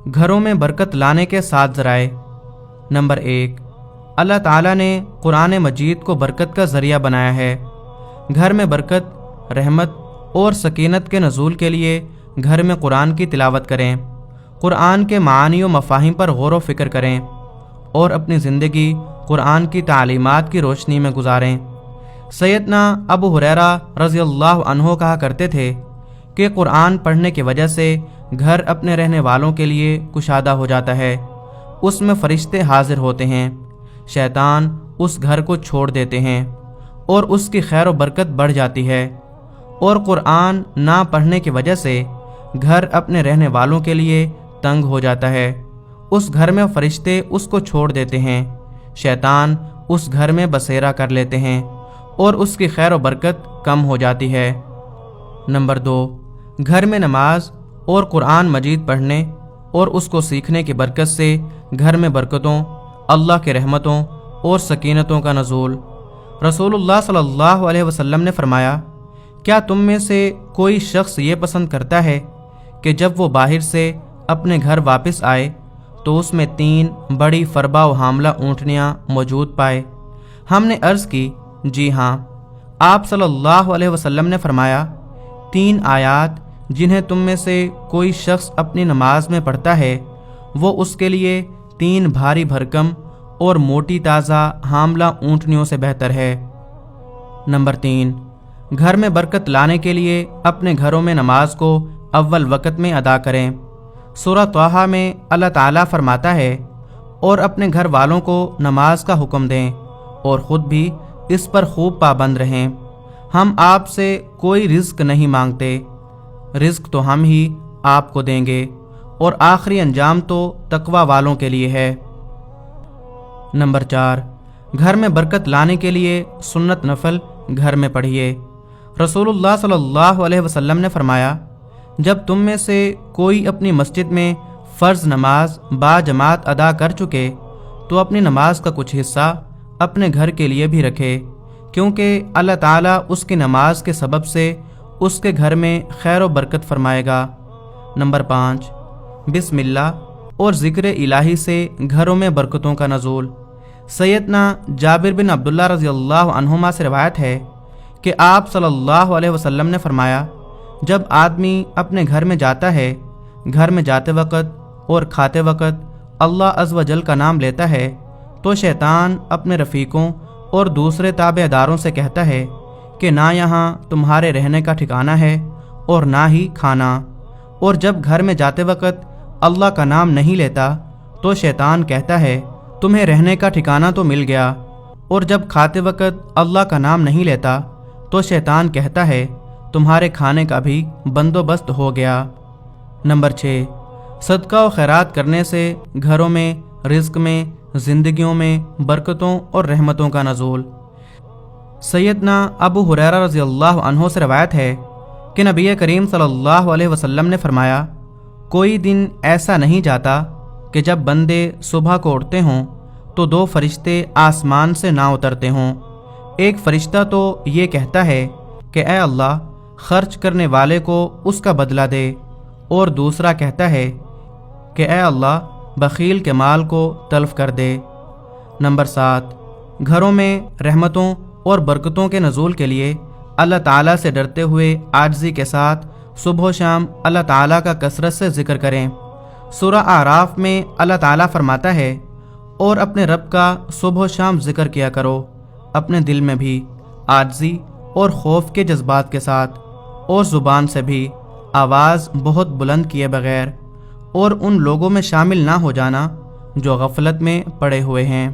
گھروں میں برکت لانے کے 7 ذرائع۔ نمبر 1، اللہ تعالیٰ نے قرآن مجید کو برکت کا ذریعہ بنایا ہے۔ گھر میں برکت، رحمت اور سکینت کے نزول کے لیے گھر میں قرآن کی تلاوت کریں، قرآن کے معانی و مفاہیم پر غور و فکر کریں اور اپنی زندگی قرآن کی تعلیمات کی روشنی میں گزاریں۔ سیدنا ابو ہریرہ رضی اللہ عنہ کہا کرتے تھے کہ قرآن پڑھنے کی وجہ سے گھر اپنے رہنے والوں کے لیے کشادہ ہو جاتا ہے، اس میں فرشتے حاضر ہوتے ہیں، شیطان اس گھر کو چھوڑ دیتے ہیں اور اس کی خیر و برکت بڑھ جاتی ہے۔ اور قرآن نہ پڑھنے کی وجہ سے گھر اپنے رہنے والوں کے لیے تنگ ہو جاتا ہے، اس گھر میں فرشتے اس کو چھوڑ دیتے ہیں، شیطان اس گھر میں بسیرا کر لیتے ہیں اور اس کی خیر و برکت کم ہو جاتی ہے۔ نمبر 2، گھر میں نماز اور قرآن مجید پڑھنے اور اس کو سیکھنے کی برکت سے گھر میں برکتوں، اللہ کی رحمتوں اور سکینتوں کا نزول۔ رسول اللہ صلی اللہ علیہ وسلم نے فرمایا، کیا تم میں سے کوئی شخص یہ پسند کرتا ہے کہ جب وہ باہر سے اپنے گھر واپس آئے تو اس میں 3 بڑی فربا و حاملہ اونٹنیاں موجود پائے؟ ہم نے عرض کی، جی ہاں۔ آپ صلی اللہ علیہ وسلم نے فرمایا، 3 آیات جنہیں تم میں سے کوئی شخص اپنی نماز میں پڑھتا ہے وہ اس کے لیے 3 بھاری بھرکم اور موٹی تازہ حاملہ اونٹنیوں سے بہتر ہے۔ نمبر 3، گھر میں برکت لانے کے لیے اپنے گھروں میں نماز کو اول وقت میں ادا کریں۔ سورہ طٰہٰ میں اللہ تعالیٰ فرماتا ہے، اور اپنے گھر والوں کو نماز کا حکم دیں اور خود بھی اس پر خوب پابند رہیں۔ ہم آپ سے کوئی رزق نہیں مانگتے، رزق تو ہم ہی آپ کو دیں گے، اور آخری انجام تو تقوی والوں کے لیے ہے۔ نمبر 4، گھر میں برکت لانے کے لیے سنت نفل گھر میں پڑھیے۔ رسول اللہ صلی اللہ علیہ وسلم نے فرمایا، جب تم میں سے کوئی اپنی مسجد میں فرض نماز باجماعت ادا کر چکے تو اپنی نماز کا کچھ حصہ اپنے گھر کے لیے بھی رکھے، کیونکہ اللہ تعالیٰ اس کی نماز کے سبب سے اس کے گھر میں خیر و برکت فرمائے گا۔ نمبر 5، بسم اللہ اور ذکر الہی سے گھروں میں برکتوں کا نزول۔ سیدنا جابر بن عبداللہ رضی اللہ عنہما سے روایت ہے کہ آپ صلی اللہ علیہ وسلم نے فرمایا، جب آدمی اپنے گھر میں جاتا ہے، گھر میں جاتے وقت اور کھاتے وقت اللہ عز و جل کا نام لیتا ہے تو شیطان اپنے رفیقوں اور دوسرے تابع داروں سے کہتا ہے کہ نہ یہاں تمہارے رہنے کا ٹھکانہ ہے اور نہ ہی کھانا۔ اور جب گھر میں جاتے وقت اللہ کا نام نہیں لیتا تو شیطان کہتا ہے تمہیں رہنے کا ٹھکانہ تو مل گیا، اور جب کھاتے وقت اللہ کا نام نہیں لیتا تو شیطان کہتا ہے تمہارے کھانے کا بھی بندوبست ہو گیا۔ نمبر 6، صدقہ و خیرات کرنے سے گھروں میں، رزق میں، زندگیوں میں برکتوں اور رحمتوں کا نزول۔ سیدنا ابو ہریرہ رضی اللہ عنہ سے روایت ہے کہ نبی کریم صلی اللہ علیہ وسلم نے فرمایا، کوئی دن ایسا نہیں جاتا کہ جب بندے صبح کو اٹھتے ہوں تو 2 فرشتے آسمان سے نہ اترتے ہوں۔ ایک فرشتہ تو یہ کہتا ہے کہ اے اللہ، خرچ کرنے والے کو اس کا بدلہ دے، اور دوسرا کہتا ہے کہ اے اللہ، بخیل کے مال کو تلف کر دے۔ نمبر 7، گھروں میں رحمتوں اور برکتوں کے نزول کے لیے اللہ تعالیٰ سے ڈرتے ہوئے عاجزی کے ساتھ صبح و شام اللہ تعالیٰ کا کثرت سے ذکر کریں۔ سورہ اعراف میں اللہ تعالیٰ فرماتا ہے، اور اپنے رب کا صبح و شام ذکر کیا کرو، اپنے دل میں بھی عاجزی اور خوف کے جذبات کے ساتھ، اور زبان سے بھی آواز بہت بلند کیے بغیر، اور ان لوگوں میں شامل نہ ہو جانا جو غفلت میں پڑے ہوئے ہیں۔